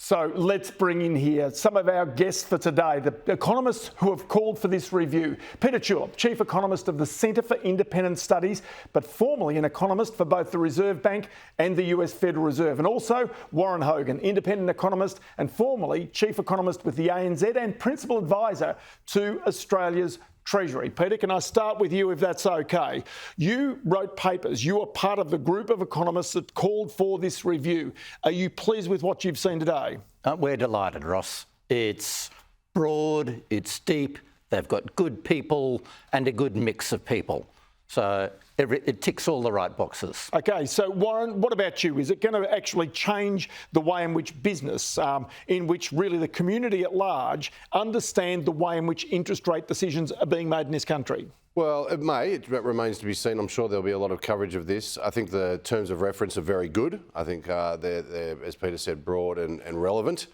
So let's bring in here some of our guests for today, the economists who have called for this review. Peter Tulip, Chief Economist of the Centre for Independent Studies, but formerly an economist for both the Reserve Bank and the US Federal Reserve. And also Warren Hogan, independent economist and formerly Chief Economist with the ANZ and Principal Advisor to Australia's Treasury. Peter, can I start with you if that's okay? You wrote papers. You are part of the group of economists that called for this review. Are you pleased with what you've seen today? We're delighted, Ross. It's broad, it's deep, they've got good people and a good mix of people. So it ticks all the right boxes. Okay, so Warren, what about you? Is it going to actually change the way in which business, in which really the community at large understand the way in which interest rate decisions are being made in this country? Well, it may. It remains to be seen. I'm sure there'll be a lot of coverage of this. I think the terms of reference are very good. I think they're, as Peter said, broad and relevant.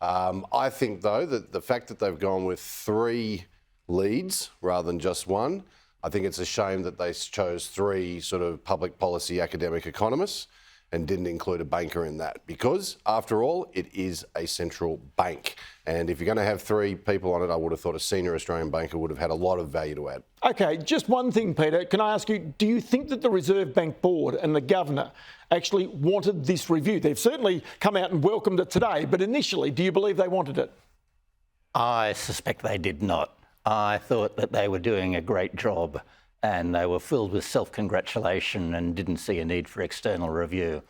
I think, though, that the fact that they've gone with 3 leads rather than just one, I think it's a shame that they chose 3 sort of public policy academic economists and didn't include a banker in that, because after all, it is a central bank. And if you're going to have 3 people on it, I would have thought a senior Australian banker would have had a lot of value to add. Okay, just one thing, Peter. Can I ask you, do you think that the Reserve Bank Board and the Governor actually wanted this review? They've certainly come out and welcomed it today, but initially, do you believe they wanted it? I suspect they did not. I thought that they were doing a great job and they were filled with self-congratulation and didn't see a need for external review.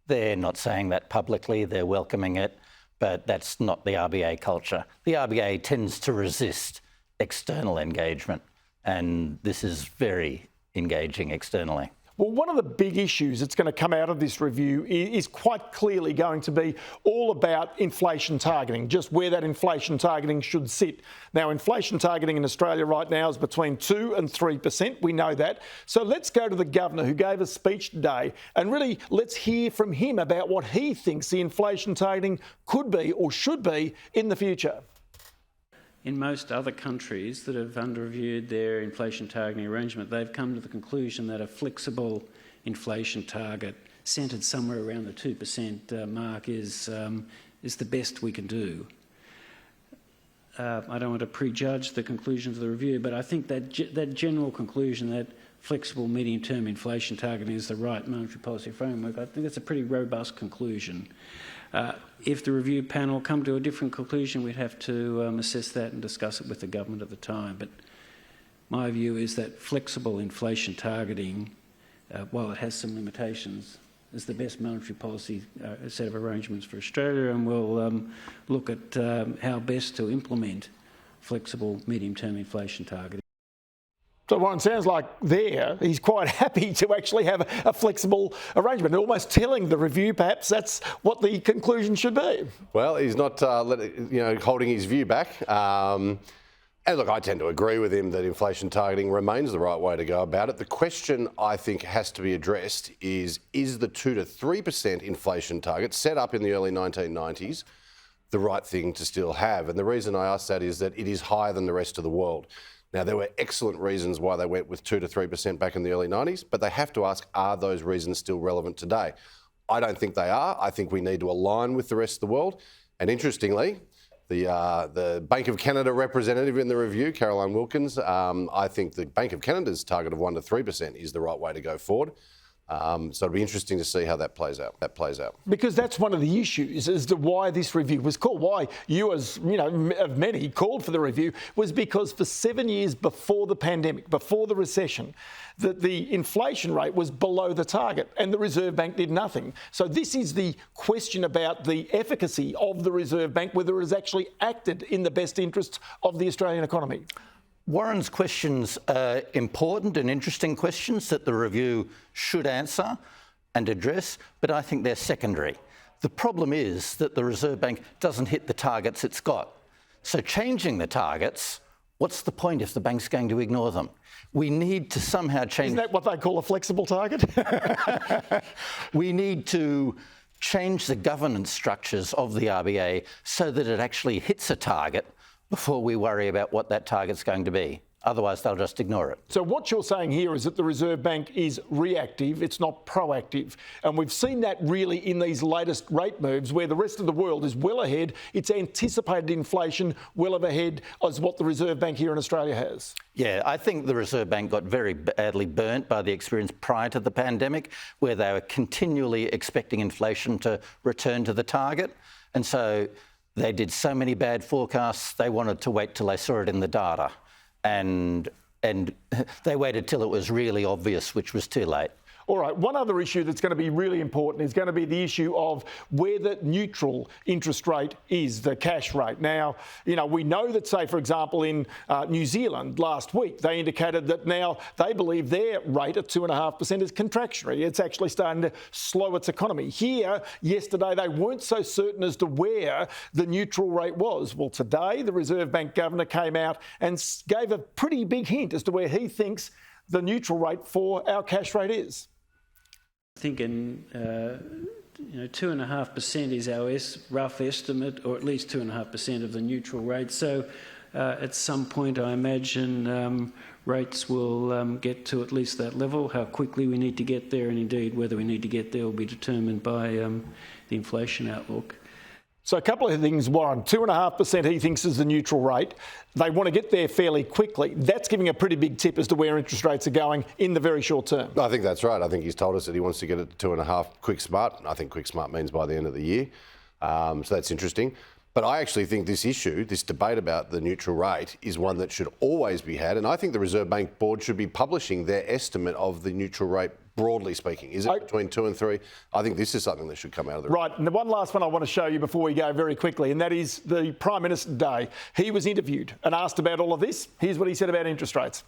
They're not saying that publicly, they're welcoming it, but that's not the RBA culture. The RBA tends to resist external engagement, and this is very engaging externally. Well, one of the big issues that's going to come out of this review is quite clearly going to be all about inflation targeting, just where that inflation targeting should sit. Now, inflation targeting in Australia right now is between 2% and 3%. We know that. So let's go to the Governor who gave a speech today and really let's hear from him about what he thinks the inflation targeting could be or should be in the future. In most other countries that have under-reviewed their inflation targeting arrangement, they've come to the conclusion that a flexible inflation target centred somewhere around the 2% mark is the best we can do. I don't want to prejudge the conclusions of the review, but I think that general conclusion that flexible medium-term inflation targeting is the right monetary policy framework, I think that's a pretty robust conclusion. If the review panel come to a different conclusion, we'd have to assess that and discuss it with the government at the time. But my view is that flexible inflation targeting, while it has some limitations, is the best monetary policy set of arrangements for Australia, and we'll look at how best to implement flexible medium-term inflation targeting. So Warren, sounds like he's quite happy to actually have a flexible arrangement, almost telling the review perhaps that's what the conclusion should be. Well, he's not holding his view back. And look, I tend to agree with him that inflation targeting remains the right way to go about it. The question I think has to be addressed is the 2 to 3% inflation target set up in the early 1990s the right thing to still have? And the reason I ask that is that it is higher than the rest of the world. Now, there were excellent reasons why they went with 2 to 3% back in the early 90s, but they have to ask, are those reasons still relevant today? I don't think they are. I think we need to align with the rest of the world. And interestingly, the Bank of Canada representative in the review, Caroline Wilkins, I think the Bank of Canada's target of 1 to 3% is the right way to go forward. So it'll be interesting to see how that plays out. Because that's one of the issues as to why this review was called. Why you, as you know, of many called for the review was because for 7 years before the pandemic, before the recession, the inflation rate was below the target and the Reserve Bank did nothing. So this is the question about the efficacy of the Reserve Bank, whether it has actually acted in the best interests of the Australian economy. Warren's questions are important and interesting questions that the review should answer and address, but I think they're secondary. The problem is that the Reserve Bank doesn't hit the targets it's got. So changing the targets, what's the point if the bank's going to ignore them? We need to somehow change... Isn't that what they call a flexible target? We need to change the governance structures of the RBA so that it actually hits a target before we worry about what that target's going to be. Otherwise, they'll just ignore it. So what you're saying here is that the Reserve Bank is reactive, it's not proactive. And we've seen that really in these latest rate moves where the rest of the world is well ahead. It's anticipated inflation well ahead as what the Reserve Bank here in Australia has. Yeah, I think the Reserve Bank got very badly burnt by the experience prior to the pandemic, where they were continually expecting inflation to return to the target. And so they did so many bad forecasts, they wanted to wait till they saw it in the data. And they waited till it was really obvious, which was too late. All right, one other issue that's going to be really important is going to be the issue of where the neutral interest rate is, the cash rate. Now, you know, we know that, say, for example, in New Zealand last week, they indicated that now they believe their rate at 2.5% is contractionary. It's actually starting to slow its economy. Here, yesterday, they weren't so certain as to where the neutral rate was. Well, today, the Reserve Bank governor came out and gave a pretty big hint as to where he thinks the neutral rate for our cash rate is. I think 2.5% is our rough estimate, or at least 2.5% of the neutral rate. So at some point, I imagine rates will get to at least that level. How quickly we need to get there, and indeed whether we need to get there, will be determined by the inflation outlook. So a couple of things, Warren. 2.5% he thinks is the neutral rate. They want to get there fairly quickly. That's giving a pretty big tip as to where interest rates are going in the very short term. I think that's right. I think he's told us that he wants to get it to 2.5 quick smart. I think quick smart means by the end of the year. So that's interesting. But I actually think this issue, this debate about the neutral rate, is one that should always be had. And I think the Reserve Bank Board should be publishing their estimate of the neutral rate, broadly speaking. Is it between 2 and 3? I think this is something that should come out of the... Right, and the one last one I want to show you before we go very quickly, and that is the Prime Minister today. He was interviewed and asked about all of this. Here's what he said about interest rates.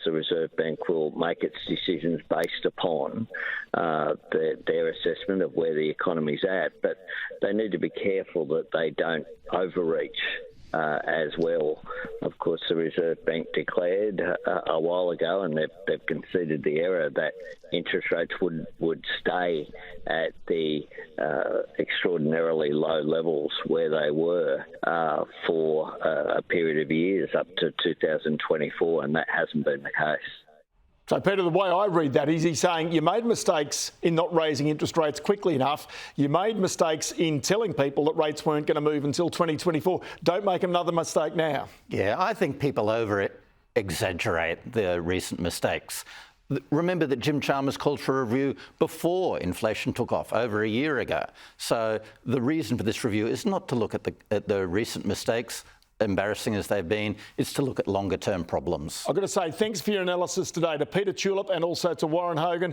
The Reserve Bank will make its decisions based upon their assessment of where the economy's at, but they need to be careful that they don't overreach as well. Of course, the Reserve Bank declared a while ago, and they've conceded the error, that interest rates would stay at the extraordinarily low levels where they were for a period of years up to 2024, and that hasn't been the case. So, Peter, the way I read that is he's saying you made mistakes in not raising interest rates quickly enough. You made mistakes in telling people that rates weren't going to move until 2024. Don't make another mistake now. Yeah, I think people exaggerate the recent mistakes. Remember that Jim Chalmers called for a review before inflation took off, over a year ago. So the reason for this review is not to look at the recent mistakes, embarrassing as they've been, is to look at longer term problems. I've got to say thanks for your analysis today to Peter Tulip and also to Warren Hogan.